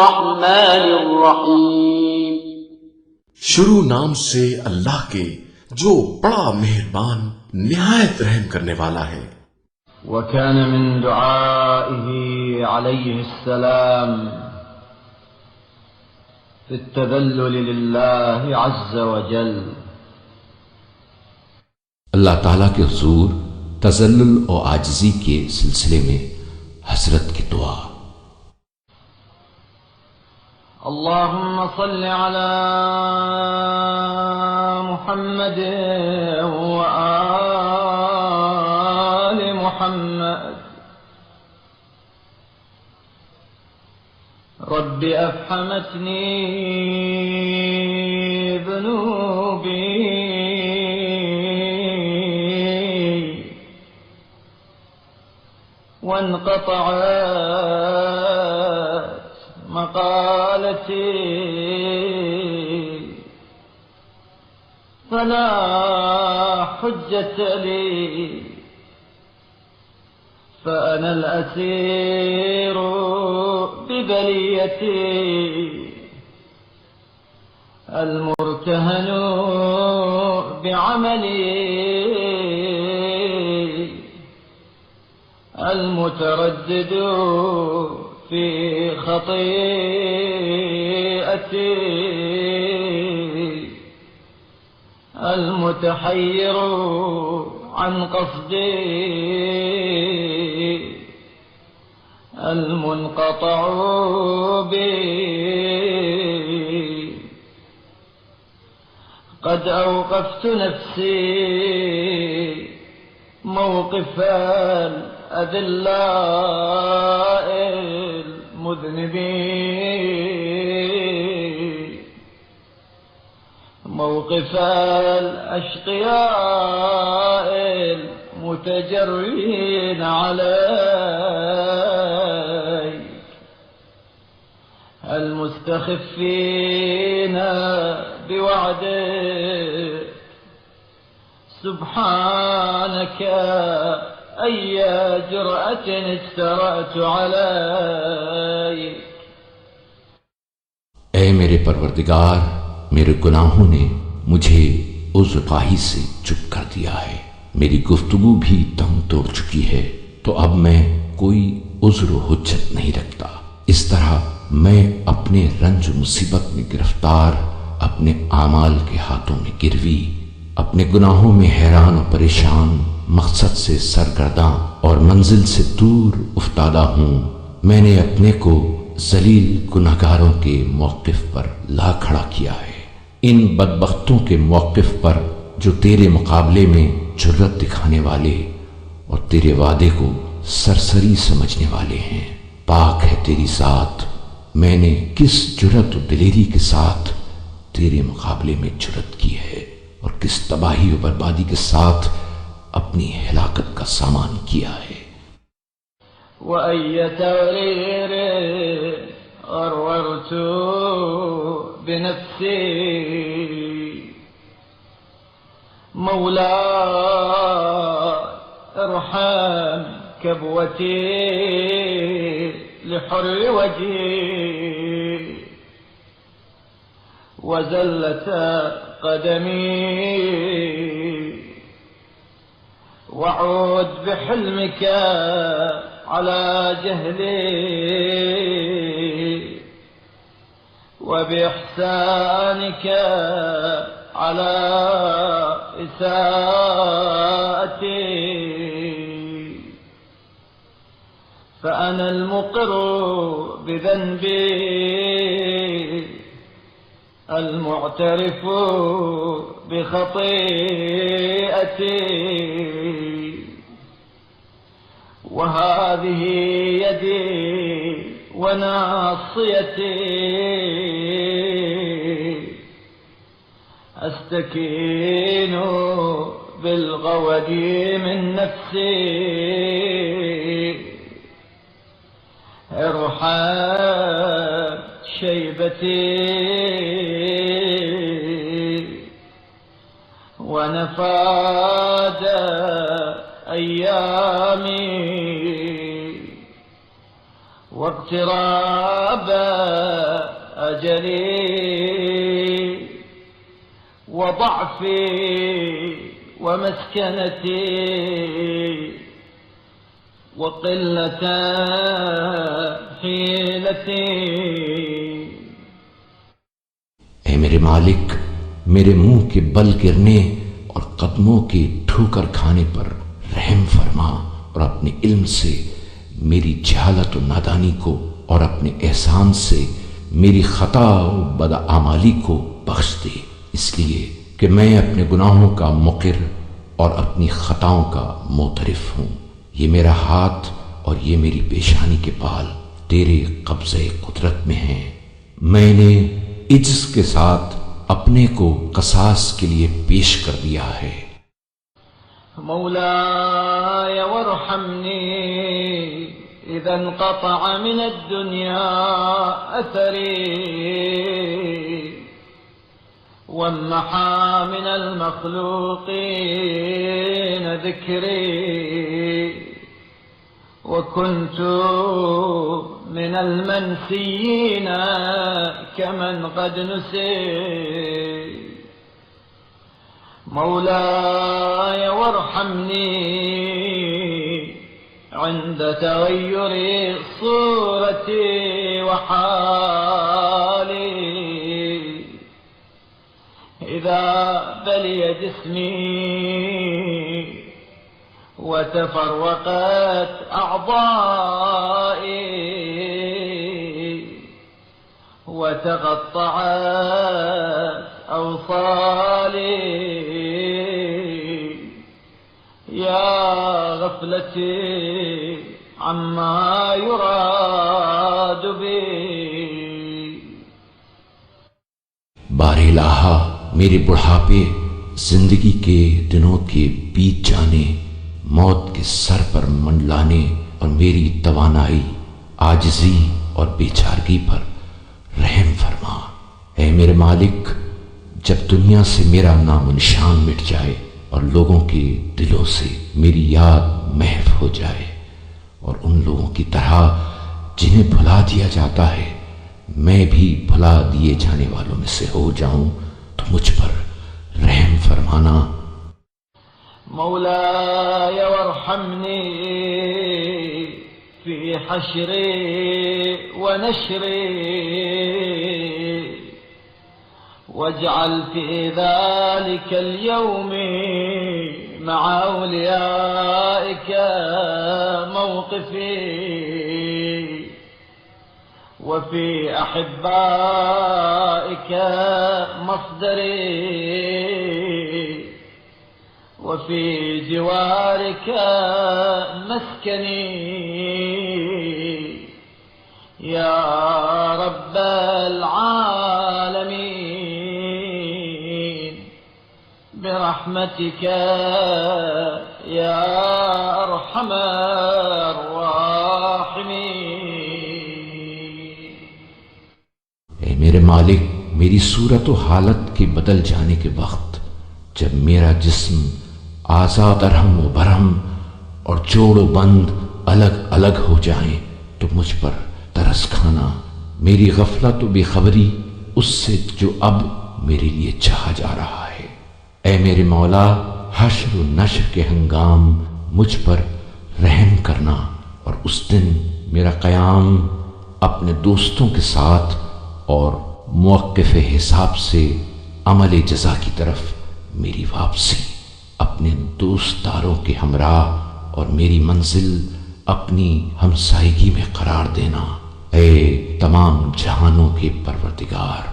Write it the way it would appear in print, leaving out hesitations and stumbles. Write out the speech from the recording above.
الرحمن الرحيم शुरू नाम से अल्लाह के जो बड़ा मेहरबान निहायत रहम करने वाला है। وكان من دعائه عليه السلام في التذلل لله عز وجل अल्लाह ताला के हुजूर तज़ल्लुल और आजिज़ी के सिलसिले में हसरत की दुआ। اللهم صل على محمد وآل محمد رب أفحمتني ذنوبي وانقطعت مقالتي فلا حجة لي فأنا الأسير ببليتي المرتهن بعملي المتردد في خطيئتي المتحير عن قصدي المنقطع بي قد أوقفت نفسي موقف الأذلاء المذنبين موقف الأشقياء المتجرين عليك المستخفين بوعدك سبحانك أي جرأة اجترأت عليك। ऐ मेरे परवरदिगार, मेरे गुनाहों ने मुझे उज़्र-ख़्वाही से चुप कर दिया है। मेरी गुफ्तगू भी दम तोड़ चुकी है, तो अब मैं कोई उज़्र हुज्जत नहीं रखता। इस तरह मैं अपने रंज मुसीबत में गिरफ्तार, अपने आमाल के हाथों में गिरवी, अपने गुनाहों में हैरान और परेशान, मकसद से सरगर्दां और मंजिल से दूर उफ्तादा हूँ। मैंने अपने को जलील गुनहगारों के मौक़िफ़ पर ला खड़ा किया है, इन बदबख्तों के मौक़िफ़ पर जो तेरे मुकाबले में जुर्रत दिखाने वाले और तेरे वादे को सरसरी समझने वाले हैं। पाक है तेरी ज़ात, मैंने किस जुर्रत और दिलेरी के साथ तेरे मुकाबले में जुर्रत की है और किस तबाही और बर्बादी के साथ अपनी हिलाकत का सामान किया है। وأي تغرير غررت بنفسي مولاي ارحم كبوتي لحر وجهي وزلت قدمي وعود بحلمك على جهلي وبإحسانك على إساءتي فأنا المقر بذنبي المعترف بخطيئتي وهذه يدي وناصيتي أستكين بالغود من نفسي ارحم شيبتي ونفاد أيامي واقتراب أجلي وضعفي ومسكنتي وقلة حيلتي. ऐ मेरे मालिक, मेरे मुंह के बल गिरने और कदमों के ठोकर खाने पर रहम फरमा और अपने इल्म से मेरी जहालत और नादानी को और अपने एहसान से मेरी खता और बदआमाली को बख्श दे, इसलिए कि मैं अपने गुनाहों का मुक़िर और अपनी खताओं का मोतरिफ हूँ। ये मेरा हाथ और ये मेरी पेशानी के बाल तेरे कब्ज़े कुदरत में हैं। मैंने इज्ज़ के साथ अपने को क़सास के लिए पेश कर दिया है। मौलाय वरहमनी इज़ा इंक़तअ मिन अद-दुनिया असरी वन्नहा मिन अल-मख़लूक़ीन ज़िक्री वकुन्तु मिन अल-मनसिय्यीन कमन क़द नुसी। मौलाय वरहमनी इंद तग़य्युरि सूरती व हाली इज़ा बलिय जिस्मी व तफ़र्रक़त अअज़ाई व तक़त्तअत अवसाली या गफ़लती अम्मा युराद बी। बारे इलाहा, मेरे बुढ़ापे, जिंदगी के दिनों के बीत जाने, मौत के सर पर मंडलाने और मेरी तवानाई, आजिज़ी और बेचारगी पर रहम फरमा। ऐ मेरे मालिक, जब दुनिया से मेरा नामो निशान मिट जाए और लोगों के दिलों से मेरी याद महव हो जाए और उन लोगों की तरह जिन्हें भुला दिया जाता है मैं भी भुला दिए जाने वालों में से हो जाऊं, तो मुझ पर रहम फरमाना। मौलाय वरहमनी फी हश्री व नश्री वजअल फी ज़ालिकल यौमि मअ औलियाइका मौक़िफ़ी वफ़ी अहिब्बाइका मस्दरी वफ़ी जिवारिका मस्कनी या रब्बल आलमीन बिरहमतिका या अरहमर राहिमीन। ऐ मेरे मालिक, मेरी सूरत व हालत के बदल जाने के वक्त जब मेरा जिस्म आज़ाद अरहम व बरहम और जोड़ बंद अलग अलग हो जाएं, तो मुझ पर तरस खाना, मेरी गफलत व बेखबरी उससे जो अब मेरे लिए चाहा जा रहा है। ऐ मेरे मौला, हश्र व नश्र के हंगाम मुझ पर रहम करना और उस दिन मेरा क़याम अपने दोस्तों के साथ और मौक़िफ़ हिसाब से अमल जज़ा की तरफ मेरी वापसी, अपने दोस्तदारों के हमराह और मेरी मंजिल अपनी हमसायगी में करार देना। ऐ तमाम जहानों के परवरदिगार,